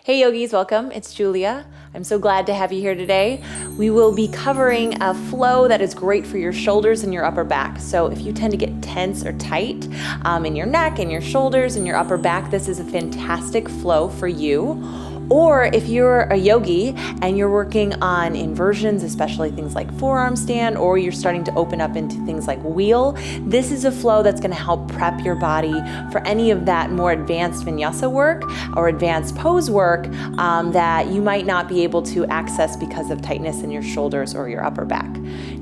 Hey yogis, welcome. It's Julia. I'm so glad to have you here today. We will be covering a flow that is great for your shoulders and your upper back. So if you tend to get tense or tight in your neck and your shoulders and your upper back, this is a fantastic flow for you. Or if you're a yogi and you're working on inversions, especially things like forearm stand, or you're starting to open up into things like wheel, this is a flow that's going to help prep your body for any of that more advanced vinyasa work or advanced pose work that you might not be able to access because of tightness in your shoulders or your upper back.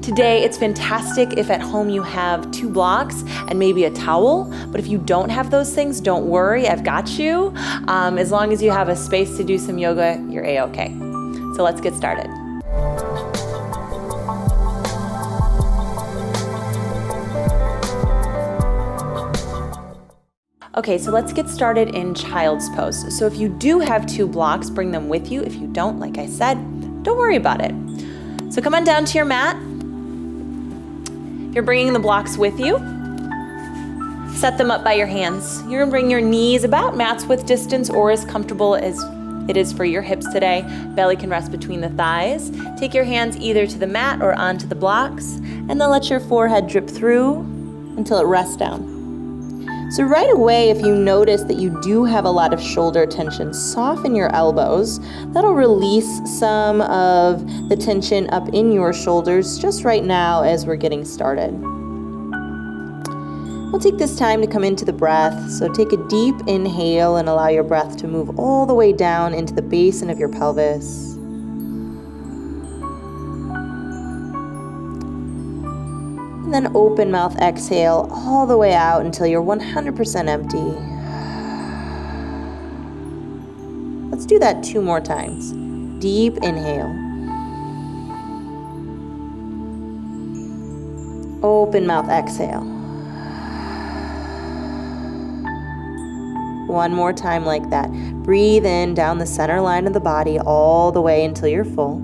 Today, it's fantastic if at home you have 2 blocks and maybe a towel, but if you don't have those things, don't worry, I've got you. As long as you have a space to do some yoga, you're a-okay. So let's get started. Okay, so let's get started in child's pose. So if you do have 2 blocks, bring them with you. If you don't, like I said, don't worry about it. So come on down to your mat. If you're bringing the blocks with you, set them up by your hands. You're gonna bring your knees about mat's width distance or as comfortable as it is for your hips today. Belly can rest between the thighs. Take your hands either to the mat or onto the blocks, and then let your forehead drip through until it rests down. So right away, if you notice that you do have a lot of shoulder tension, soften your elbows. That'll release some of the tension up in your shoulders just right now as we're getting started. We'll take this time to come into the breath. So take a deep inhale and allow your breath to move all the way down into the basin of your pelvis. And then open mouth exhale all the way out until you're 100% empty. Let's do that 2 more times. Deep inhale. Open mouth exhale. 1 more time like that. Breathe in down the center line of the body all the way until you're full.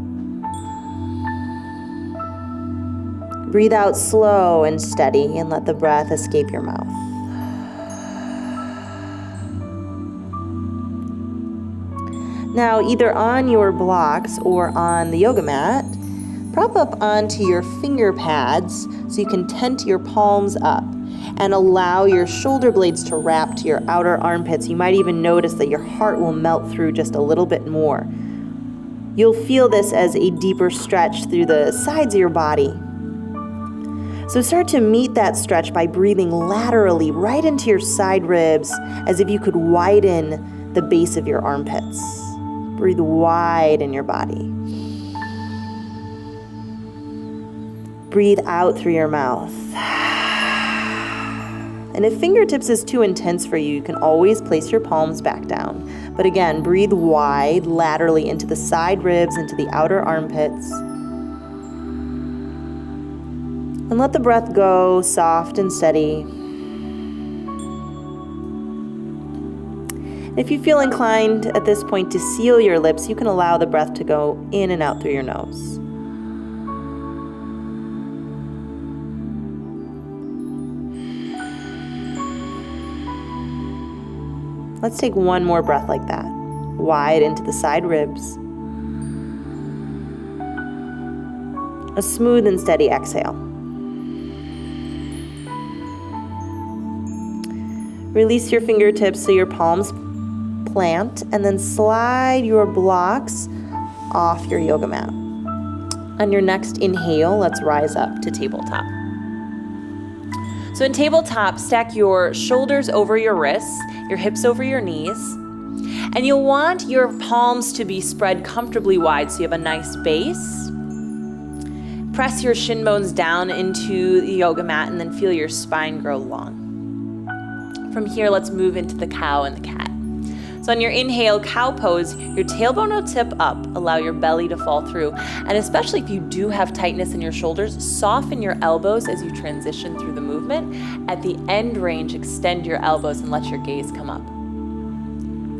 Breathe out slow and steady and let the breath escape your mouth. Now, either on your blocks or on the yoga mat, prop up onto your finger pads so you can tent your palms up and allow your shoulder blades to wrap to your outer armpits. You might even notice that your heart will melt through just a little bit more. You'll feel this as a deeper stretch through the sides of your body. So start to meet that stretch by breathing laterally right into your side ribs as if you could widen the base of your armpits. Breathe wide in your body. Breathe out through your mouth. And if fingertips is too intense for you, you can always place your palms back down. But again, breathe wide, laterally into the side ribs, into the outer armpits. And let the breath go soft and steady. If you feel inclined at this point to seal your lips, you can allow the breath to go in and out through your nose. Let's take 1 more breath like that. Wide into the side ribs. A smooth and steady exhale. Release your fingertips so your palms plant, and then slide your blocks off your yoga mat. On your next inhale, let's rise up to tabletop. So in tabletop, stack your shoulders over your wrists, your hips over your knees, and you'll want your palms to be spread comfortably wide so you have a nice base. Press your shin bones down into the yoga mat and then feel your spine grow long. From here, let's move into the cow and the cat. So on your inhale, cow pose, your tailbone will tip up, allow your belly to fall through. And especially if you do have tightness in your shoulders, soften your elbows as you transition through the movement. At the end range, extend your elbows and let your gaze come up.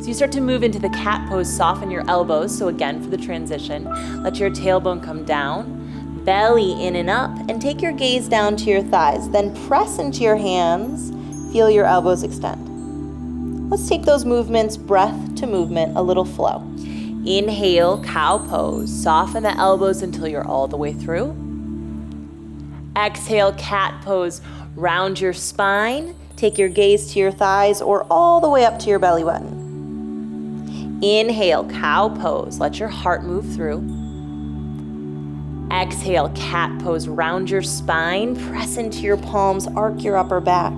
So you start to move into the cat pose, soften your elbows. So again, for the transition, let your tailbone come down, belly in and up, and take your gaze down to your thighs. Then press into your hands. Feel your elbows extend. Let's take those movements, breath to movement, a little flow. Inhale, cow pose. Soften the elbows until you're all the way through. Exhale, cat pose. Round your spine. Take your gaze to your thighs or all the way up to your belly button. Inhale, cow pose. Let your heart move through. Exhale, cat pose. Round your spine. Press into your palms. Arc your upper back.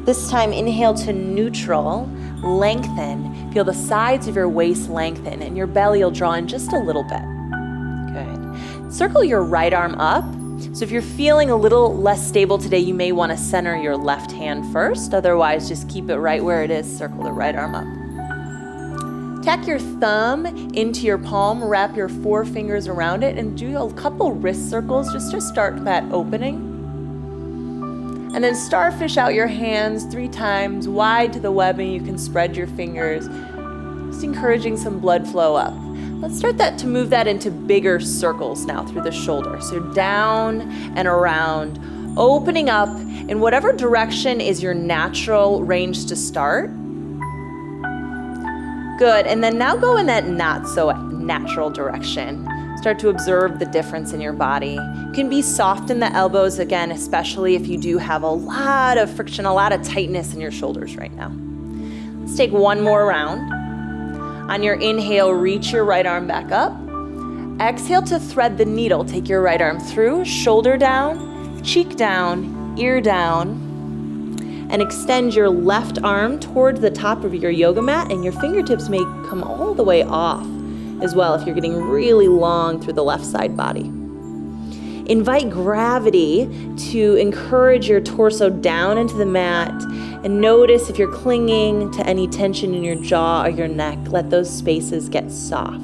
This time, inhale to neutral. Lengthen. Feel the sides of your waist lengthen and your belly will draw in just a little bit. Good. Circle your right arm up. So if you're feeling a little less stable today, you may want to center your left hand first. Otherwise, just keep it right where it is. Circle the right arm up. Tack your thumb into your palm. Wrap your 4 fingers around it and do a couple wrist circles just to start that opening. And then starfish out your hands 3 times wide to the webbing. You can spread your fingers, just encouraging some blood flow up. Let's start that to move that into bigger circles now through the shoulder. So down and around, opening up in whatever direction is your natural range to start. Good, and then now go in that not so natural direction. Start to observe the difference in your body. You can be soft in the elbows again, especially if you do have a lot of friction, a lot of tightness in your shoulders right now. Let's take one more round. On your inhale, reach your right arm back up. Exhale to thread the needle. Take your right arm through, shoulder down, cheek down, ear down, and extend your left arm toward the top of your yoga mat, and your fingertips may come all the way off as well if you're getting really long through the left side body. Invite gravity to encourage your torso down into the mat, and notice if you're clinging to any tension in your jaw or your neck. Let those spaces get soft.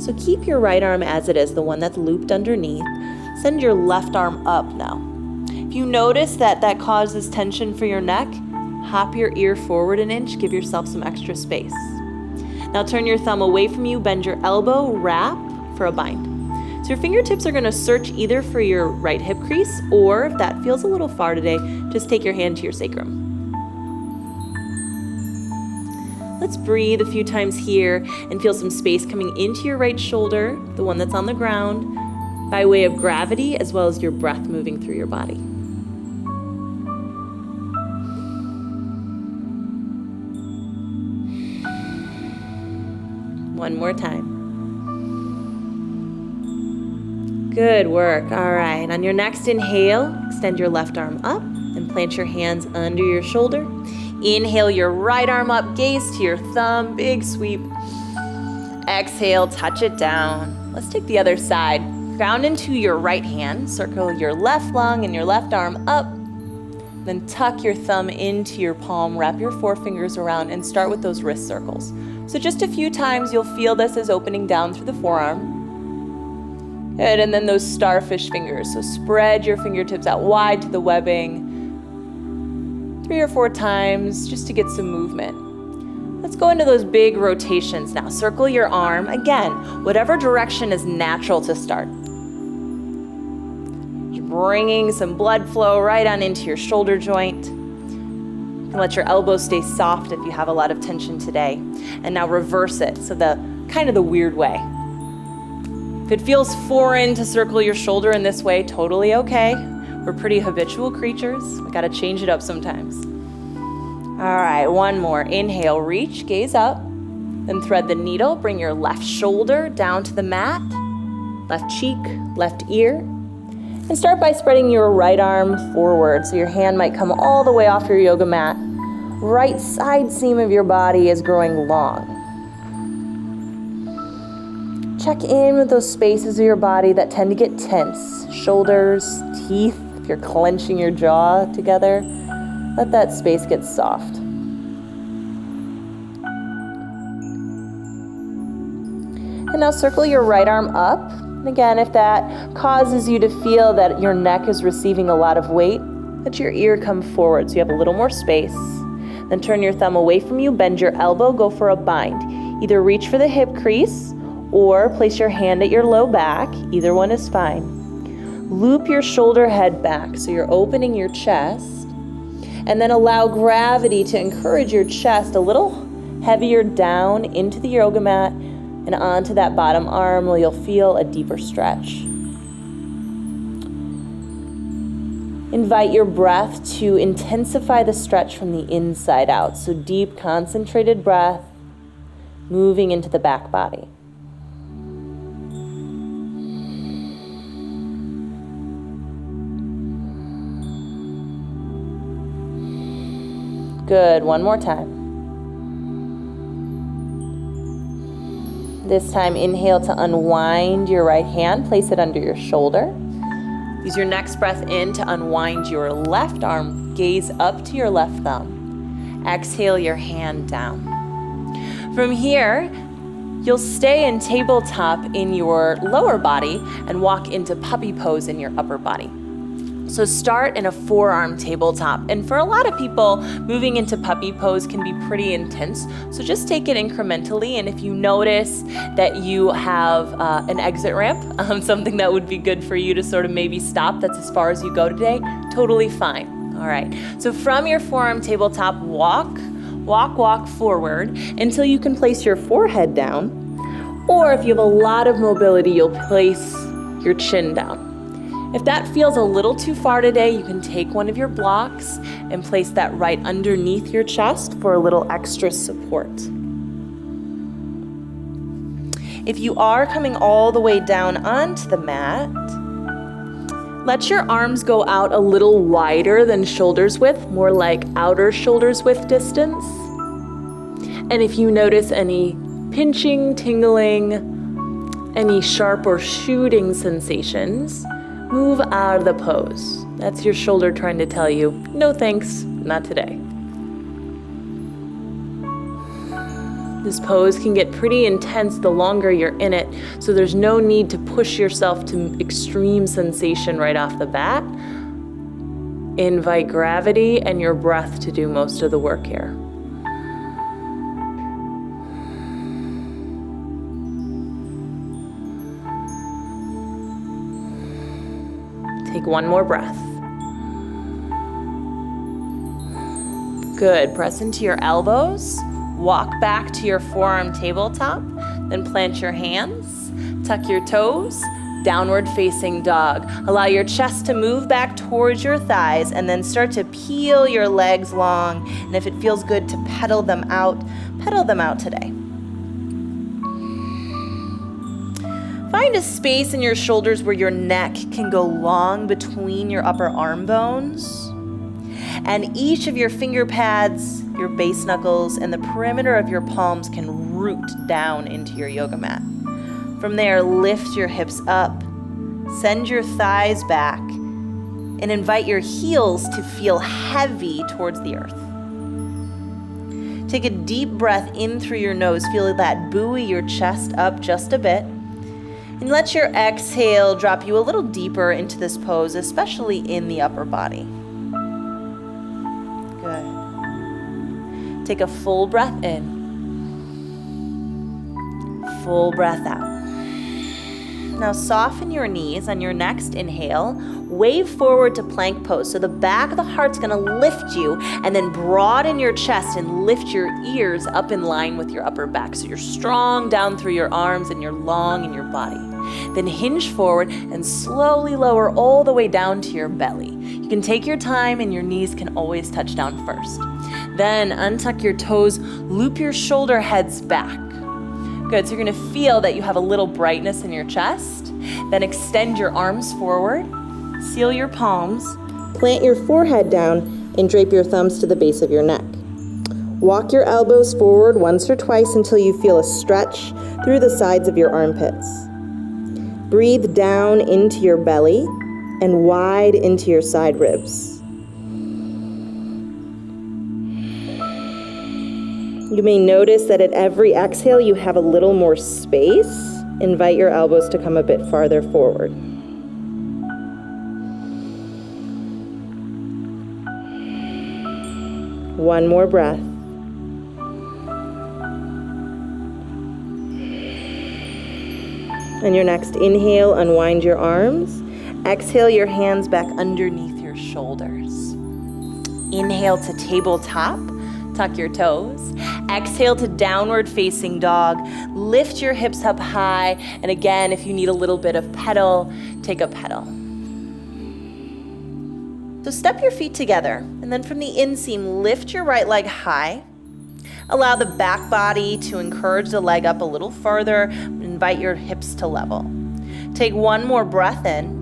So keep your right arm as it is, the one that's looped underneath. Send your left arm up now. If you notice that causes tension for your neck, hop your ear forward an inch, give yourself some extra space. Now turn your thumb away from you, bend your elbow, wrap for a bind. So your fingertips are gonna search either for your right hip crease, or if that feels a little far today, just take your hand to your sacrum. Let's breathe a few times here and feel some space coming into your right shoulder, the one that's on the ground, by way of gravity, as well as your breath moving through your body. One more time. Good work. All right. On your next inhale, extend your left arm up and plant your hands under your shoulder. Inhale your right arm up, gaze to your thumb, big sweep. Exhale, touch it down. Let's take the other side. Ground into your right hand, circle your left lung and your left arm up. Then tuck your thumb into your palm, wrap your 4 fingers around, and start with those wrist circles. So just a few times you'll feel this as opening down through the forearm. Good, and then those starfish fingers. So spread your fingertips out wide to the webbing. 3 or 4 times just to get some movement. Let's go into those big rotations now. Circle your arm. Again, whatever direction is natural to start. Just bringing some blood flow right on into your shoulder joint. You can let your elbows stay soft if you have a lot of tension today. And now reverse it, so the kind of the weird way. If it feels foreign to circle your shoulder in this way, totally okay. We're pretty habitual creatures. We gotta change it up sometimes. All right, one more. Inhale, reach, gaze up. Then thread the needle, bring your left shoulder down to the mat, left cheek, left ear. And start by spreading your right arm forward, so your hand might come all the way off your yoga mat. Right side seam of your body is growing long. Check in with those spaces of your body that tend to get tense. Shoulders, teeth, if you're clenching your jaw together, let that space get soft. And now circle your right arm up. And again, if that causes you to feel that your neck is receiving a lot of weight, let your ear come forward so you have a little more space. Then turn your thumb away from you, bend your elbow, go for a bind. Either reach for the hip crease or place your hand at your low back. Either one is fine. Loop your shoulder head back so you're opening your chest, and then allow gravity to encourage your chest a little heavier down into the yoga mat and onto that bottom arm where you'll feel a deeper stretch. Invite your breath to intensify the stretch from the inside out. So deep, concentrated breath, moving into the back body. Good, one more time. This time, inhale to unwind your right hand, place it under your shoulder. Use your next breath in to unwind your left arm, gaze up to your left thumb. Exhale your hand down. From here, you'll stay in tabletop in your lower body and walk into puppy pose in your upper body. So start in a forearm tabletop. And for a lot of people, moving into puppy pose can be pretty intense. So just take it incrementally. And if you notice that you have an exit ramp, something that would be good for you to sort of maybe stop, that's as far as you go today, totally fine. All right. So from your forearm tabletop, walk forward until you can place your forehead down. Or if you have a lot of mobility, you'll place your chin down. If that feels a little too far today, you can take one of your blocks and place that right underneath your chest for a little extra support. If you are coming all the way down onto the mat, let your arms go out a little wider than shoulders width, more like outer shoulders width distance. And if you notice any pinching, tingling, any sharp or shooting sensations, move out of the pose. That's your shoulder trying to tell you, no thanks, not today. This pose can get pretty intense the longer you're in it, so there's no need to push yourself to extreme sensation right off the bat. Invite gravity and your breath to do most of the work here. Take one more breath. Good. Press into your elbows. Walk back to your forearm tabletop. Then plant your hands. Tuck your toes. Downward facing dog. Allow your chest to move back towards your thighs and then start to peel your legs long. And if it feels good to pedal them out today. Find a space in your shoulders where your neck can go long between your upper arm bones. And each of your finger pads, your base knuckles, and the perimeter of your palms can root down into your yoga mat. From there, lift your hips up, send your thighs back, and invite your heels to feel heavy towards the earth. Take a deep breath in through your nose. Feel that buoy your chest up just a bit. And let your exhale drop you a little deeper into this pose, especially in the upper body. Good. Take a full breath in. Full breath out. Now soften your knees on your next inhale. Wave forward to plank pose. So the back of the heart's gonna lift you and then broaden your chest and lift your ears up in line with your upper back. So you're strong down through your arms and you're long in your body. Then hinge forward and slowly lower all the way down to your belly. You can take your time and your knees can always touch down first. Then untuck your toes, loop your shoulder heads back. Good, so you're gonna feel that you have a little brightness in your chest. Then extend your arms forward, seal your palms, plant your forehead down, and drape your thumbs to the base of your neck. Walk your elbows forward once or twice until you feel a stretch through the sides of your armpits. Breathe down into your belly and wide into your side ribs. You may notice that at every exhale you have a little more space. Invite your elbows to come a bit farther forward. One more breath. And your next inhale, unwind your arms. Exhale your hands back underneath your shoulders. Inhale to tabletop. Tuck your toes. Exhale to downward facing dog. Lift your hips up high. And again, if you need a little bit of pedal, take a pedal. So step your feet together. And then from the inseam, lift your right leg high. Allow the back body to encourage the leg up a little further. Invite your hips to level. Take one more breath in.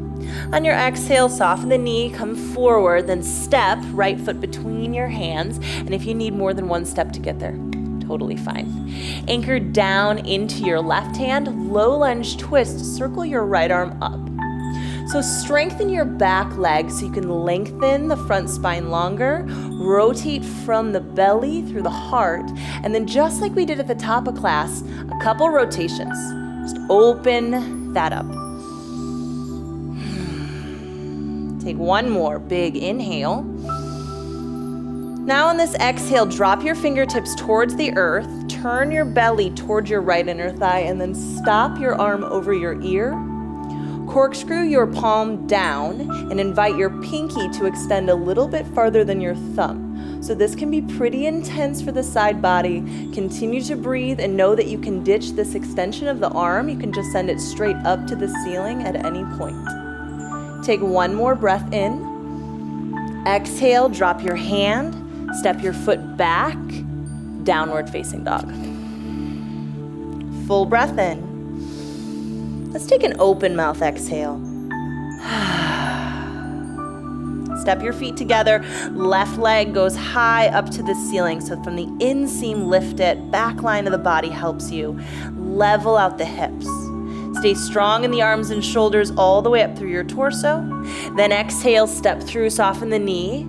On your exhale, soften the knee, come forward, then step right foot between your hands. And if you need more than one step to get there, totally fine. Anchor down into your left hand, low lunge twist, circle your right arm up. So strengthen your back leg so you can lengthen the front spine longer, rotate from the belly through the heart, and then just like we did at the top of class, a couple rotations. Just open that up. Take one more big inhale. Now on this exhale, drop your fingertips towards the earth, turn your belly towards your right inner thigh, and then stop your arm over your ear. Corkscrew your palm down and invite your pinky to extend a little bit farther than your thumb. So this can be pretty intense for the side body. Continue to breathe and know that you can ditch this extension of the arm. You can just send it straight up to the ceiling at any point. Take one more breath in. Exhale, drop your hand, step your foot back, downward facing dog. Full breath in. Let's take an open mouth exhale. Step your feet together. Left leg goes high up to the ceiling. So from the inseam, lift it. Back line of the body helps you. Level out the hips. Stay strong in the arms and shoulders all the way up through your torso. Then exhale, step through, soften the knee.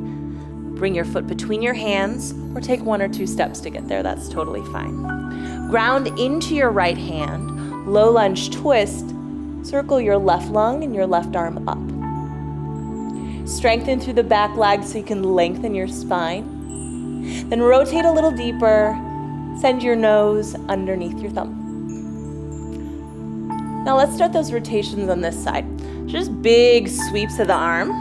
Bring your foot between your hands or take one or two steps to get there. That's totally fine. Ground into your right hand. Low lunge twist, circle your left lung and your left arm up. Strengthen through the back leg so you can lengthen your spine. Then rotate a little deeper, send your nose underneath your thumb. Now let's start those rotations on this side. Just big sweeps of the arm.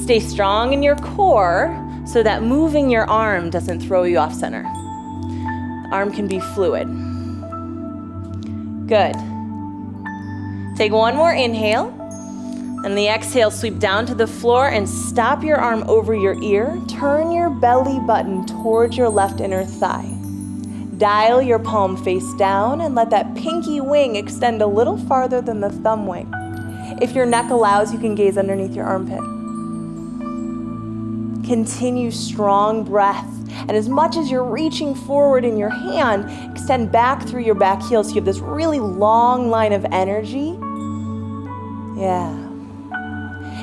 Stay strong in your core so that moving your arm doesn't throw you off center. The arm can be fluid. Good. Take one more inhale, and the exhale, sweep down to the floor and stop your arm over your ear. Turn your belly button towards your left inner thigh. Dial your palm face down and let that pinky wing extend a little farther than the thumb wing. If your neck allows, you can gaze underneath your armpit. Continue strong breath. And as much as you're reaching forward in your hand, extend back through your back heel so you have this really long line of energy. Yeah.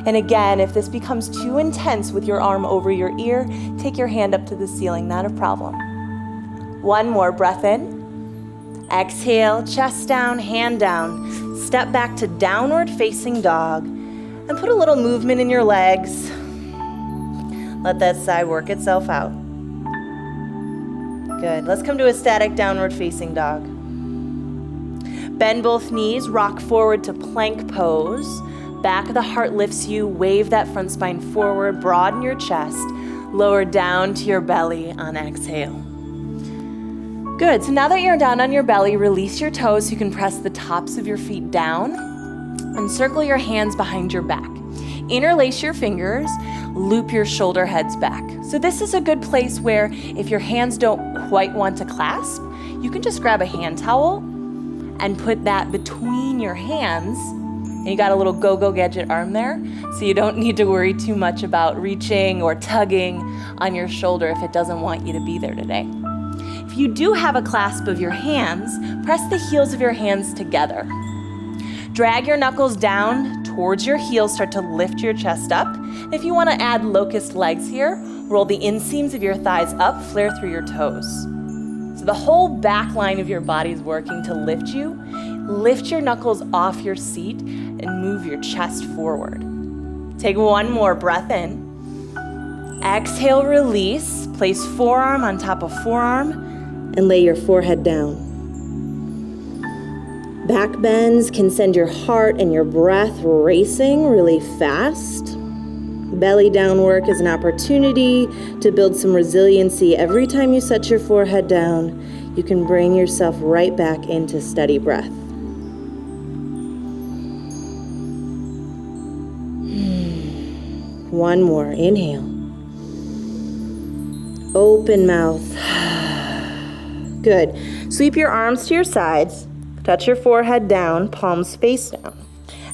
And again, if this becomes too intense with your arm over your ear, take your hand up to the ceiling, not a problem. One more breath in. Exhale, chest down, hand down. Step back to downward facing dog. And put a little movement in your legs. Let that side work itself out. Good. Let's come to a static downward facing dog. Bend both knees, rock forward to plank pose. Back of the heart lifts you, wave that front spine forward, broaden your chest, lower down to your belly on exhale. Good. So now that you're down on your belly, release your toes so you can press the tops of your feet down and circle your hands behind your back. Interlace your fingers, loop your shoulder heads back. So this is a good place where if your hands don't quite want to clasp, you can just grab a hand towel and put that between your hands. And you got a little go-go gadget arm there, so you don't need to worry too much about reaching or tugging on your shoulder if it doesn't want you to be there today. If you do have a clasp of your hands, press the heels of your hands together. Drag your knuckles down towards your heels, start to lift your chest up. If you want to add locust legs here, roll the inseams of your thighs up, flare through your toes. So the whole back line of your body is working to lift you. Lift your knuckles off your seat and move your chest forward. Take one more breath in. Exhale, release. Place forearm on top of forearm and lay your forehead down. Back bends can send your heart and your breath racing really fast. Belly down work is an opportunity to build some resiliency. Every time you set your forehead down, you can bring yourself right back into steady breath. One more. Inhale. Open mouth. Good. Sweep your arms to your sides. Touch your forehead down, palms face down.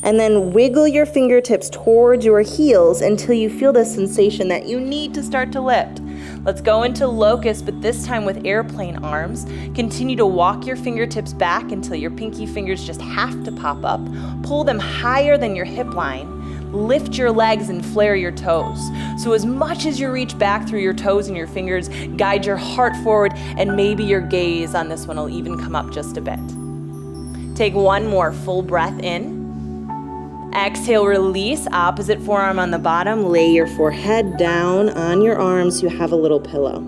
And then wiggle your fingertips towards your heels until you feel the sensation that you need to start to lift. Let's go into Locust, but this time with airplane arms. Continue to walk your fingertips back until your pinky fingers just have to pop up. Pull them higher than your hip line. Lift your legs and flare your toes. So as much as you reach back through your toes and your fingers, guide your heart forward, and maybe your gaze on this one will even come up just a bit. Take one more full breath in. Exhale, release, opposite forearm on the bottom. Lay your forehead down on your arms so you have a little pillow.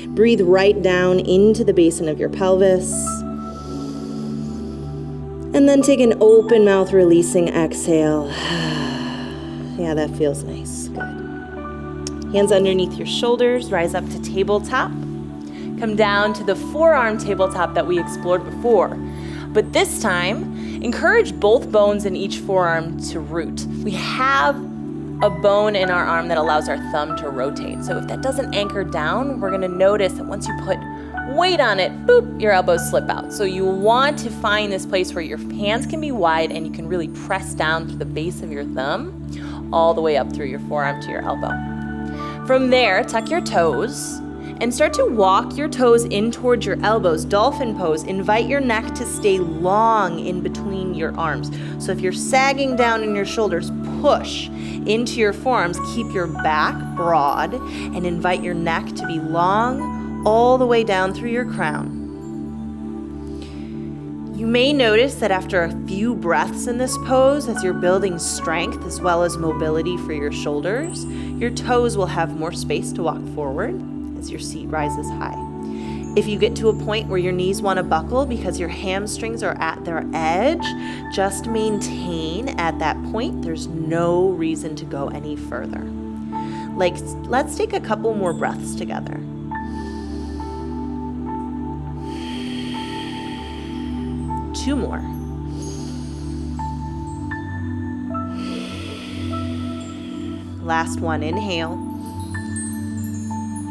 Breathe right down into the basin of your pelvis. And then take an open mouth, releasing exhale. Yeah, that feels nice. Good. Hands underneath your shoulders, rise up to tabletop. Come down to the forearm tabletop that we explored before. But this time, encourage both bones in each forearm to root. We have a bone in our arm that allows our thumb to rotate. So if that doesn't anchor down, we're gonna notice that once you put weight on it, boop, your elbows slip out. So you want to find this place where your hands can be wide and you can really press down through the base of your thumb, all the way up through your forearm to your elbow. From there, tuck your toes and start to walk your toes in towards your elbows. Dolphin pose. Invite your neck to stay long in between your arms. So if you're sagging down in your shoulders, push into your forearms. Keep your back broad and invite your neck to be long all the way down through your crown. You may notice that after a few breaths in this pose, as you're building strength as well as mobility for your shoulders, your toes will have more space to walk forward as your seat rises high. If you get to a point where your knees want to buckle because your hamstrings are at their edge, just maintain at that point. There's no reason to go any further. Let's take a couple more breaths together. Two more. Last one, inhale.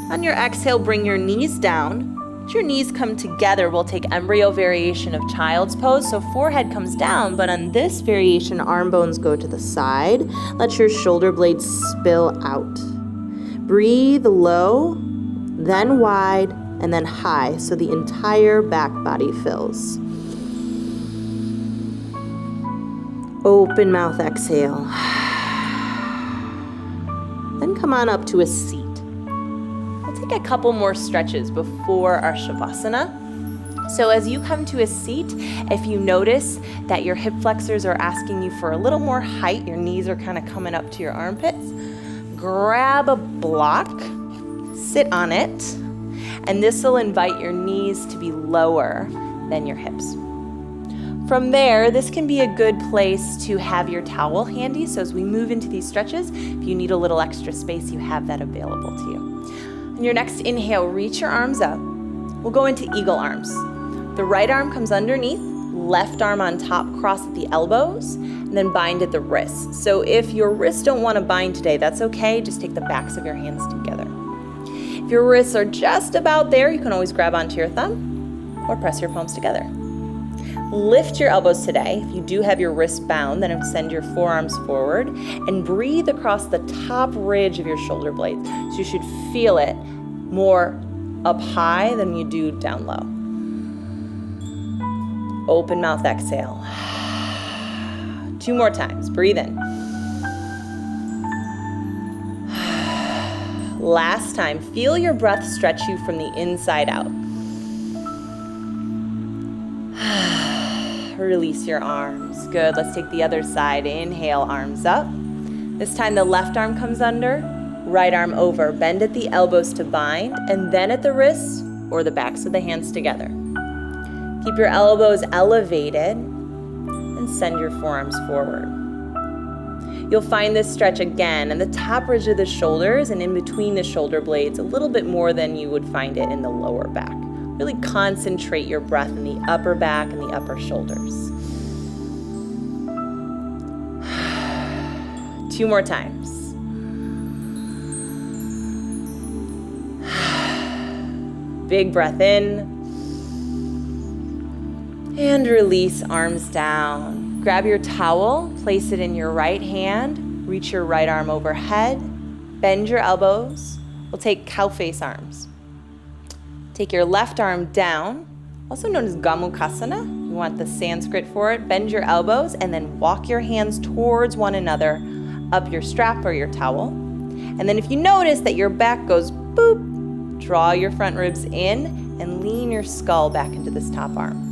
On your exhale, bring your knees down. As your knees come together, we'll take embryo variation of child's pose. So forehead comes down, but on this variation, arm bones go to the side. Let your shoulder blades spill out. Breathe low, then wide, and then high, so the entire back body fills. Open mouth, exhale. Then come on up to a seat. We'll take a couple more stretches before our Savasana. So as you come to a seat, if you notice that your hip flexors are asking you for a little more height, your knees are kind of coming up to your armpits, grab a block, sit on it, and this will invite your knees to be lower than your hips. From there, this can be a good place to have your towel handy. So as we move into these stretches, if you need a little extra space, you have that available to you. On your next inhale, reach your arms up. We'll go into eagle arms. The right arm comes underneath, left arm on top, cross at the elbows, and then bind at the wrists. So if your wrists don't want to bind today, that's okay. Just take the backs of your hands together. If your wrists are just about there, you can always grab onto your thumb or press your palms together. Lift your elbows today. If you do have your wrists bound, then send your forearms forward and breathe across the top ridge of your shoulder blades. So you should feel it more up high than you do down low. Open mouth, exhale. 2 more times. Breathe in. Last time. Feel your breath stretch you from the inside out. Release your arms. Good. Let's take the other side. Inhale, arms up. This time the left arm comes under, right arm over. Bend at the elbows to bind, and then at the wrists or the backs of the hands together. Keep your elbows elevated and send your forearms forward. You'll find this stretch again in the top ridge of the shoulders and in between the shoulder blades a little bit more than you would find it in the lower back. Really concentrate your breath in the upper back and the upper shoulders. 2 more times. Big breath in. And release, arms down. Grab your towel, place it in your right hand, reach your right arm overhead, bend your elbows. We'll take Cowface arms. Take your left arm down, also known as Gomukhasana. You want the Sanskrit for it. Bend your elbows and then walk your hands towards one another up your strap or your towel. And then if you notice that your back goes boop, draw your front ribs in and lean your skull back into this top arm.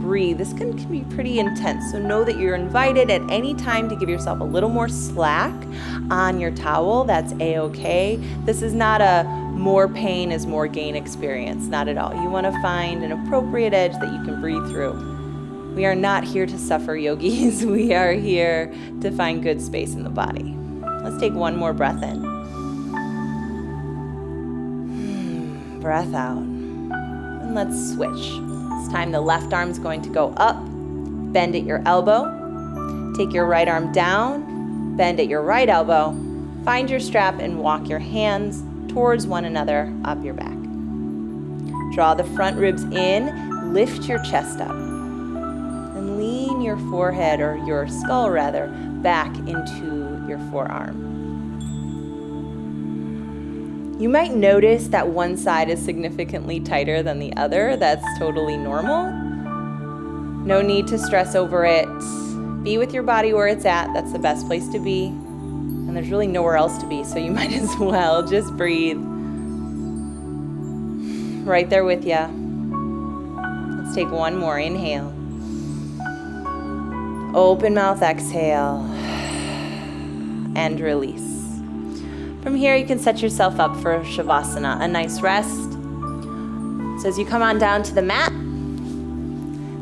Breathe. This can be pretty intense, so know that you're invited at any time to give yourself a little more slack on your towel. That's a-okay. This is not a more pain is more gain experience, not at all. You want to find an appropriate edge that you can breathe through. We are not here to suffer, yogis. We are here to find good space in the body. Let's take one more breath in. Breath out. And let's switch. This time the left arm's going to go up, bend at your elbow, take your right arm down, bend at your right elbow, find your strap and walk your hands towards one another up your back. Draw the front ribs in, lift your chest up, and lean your forehead, or your skull rather, back into your forearm. You might notice that one side is significantly tighter than the other. That's totally normal. No need to stress over it. Be with your body where it's at. That's the best place to be. And there's really nowhere else to be, so you might as well just breathe. Right there with ya. Let's take one more. Inhale. Open mouth, exhale. And release. From here, you can set yourself up for Savasana, a nice rest. So as you come on down to the mat,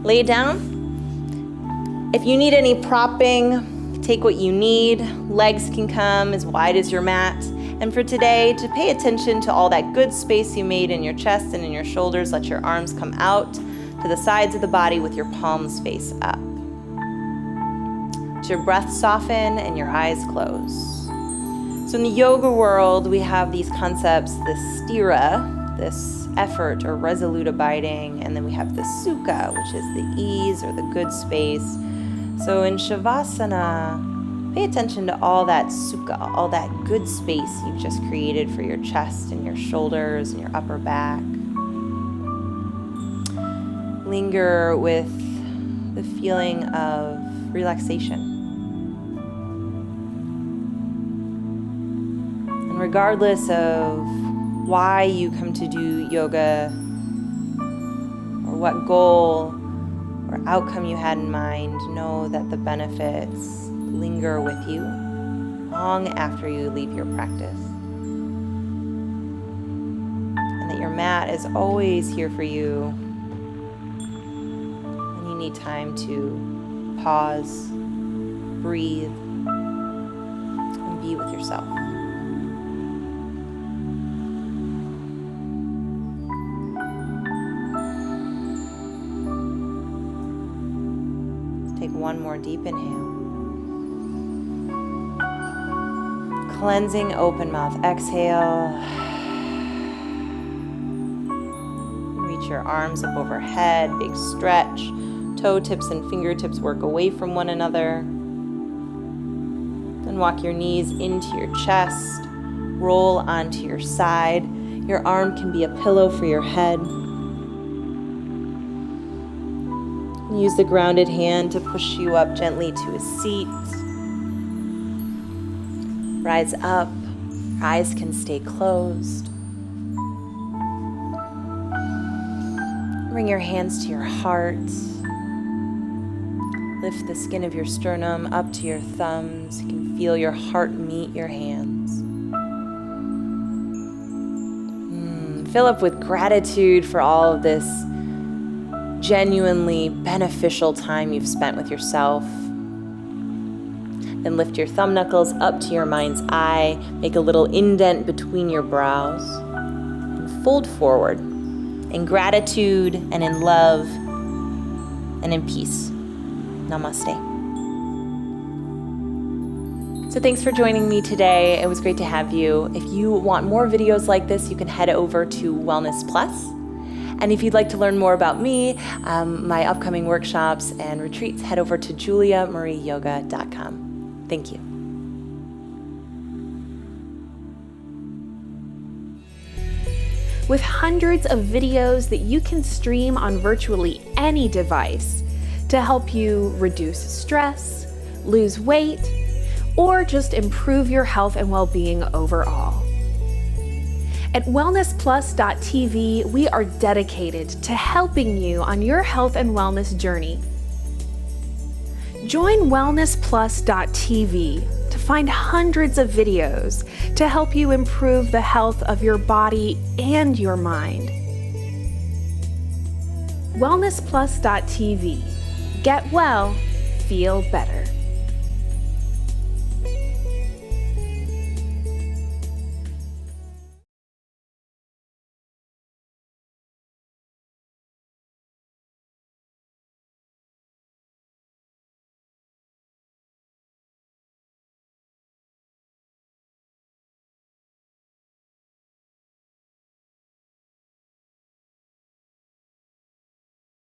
lay down. If you need any propping, take what you need. Legs can come as wide as your mat. And for today, to pay attention to all that good space you made in your chest and in your shoulders, let your arms come out to the sides of the body with your palms face up. Let your breath soften and your eyes close. So in the yoga world, we have these concepts, the sthira, this effort or resolute abiding, and then we have the sukha, which is the ease or the good space. So in Shavasana, pay attention to all that sukha, all that good space you've just created for your chest and your shoulders and your upper back. Linger with the feeling of relaxation. Regardless of why you come to do yoga or what goal or outcome you had in mind, know that the benefits linger with you long after you leave your practice. And that your mat is always here for you when you need time to pause, breathe, and be with yourself. Take one more deep inhale. Cleansing open mouth exhale. Reach your arms up overhead, big stretch. Toe tips and fingertips work away from one another. Then walk your knees into your chest. Roll onto your side. Your arm can be a pillow for your head. Use the grounded hand to push you up gently to a seat. Rise up. Eyes can stay closed. Bring your hands to your heart. Lift the skin of your sternum up to your thumbs. You can feel your heart meet your hands. Fill up with gratitude for all of this genuinely beneficial time you've spent with yourself. Then lift your thumb knuckles up to your mind's eye, make a little indent between your brows, and fold forward in gratitude and in love and in peace. Namaste. So thanks for joining me today. It was great to have you. If you want more videos like this, you can head over to Wellness Plus. And if you'd like to learn more about me, my upcoming workshops and retreats, head over to juliamarieyoga.com. Thank you. With hundreds of videos that you can stream on virtually any device to help you reduce stress, lose weight, or just improve your health and well-being overall. At wellnessplus.tv, we are dedicated to helping you on your health and wellness journey. Join wellnessplus.tv to find hundreds of videos to help you improve the health of your body and your mind. wellnessplus.tv. Get well, feel better.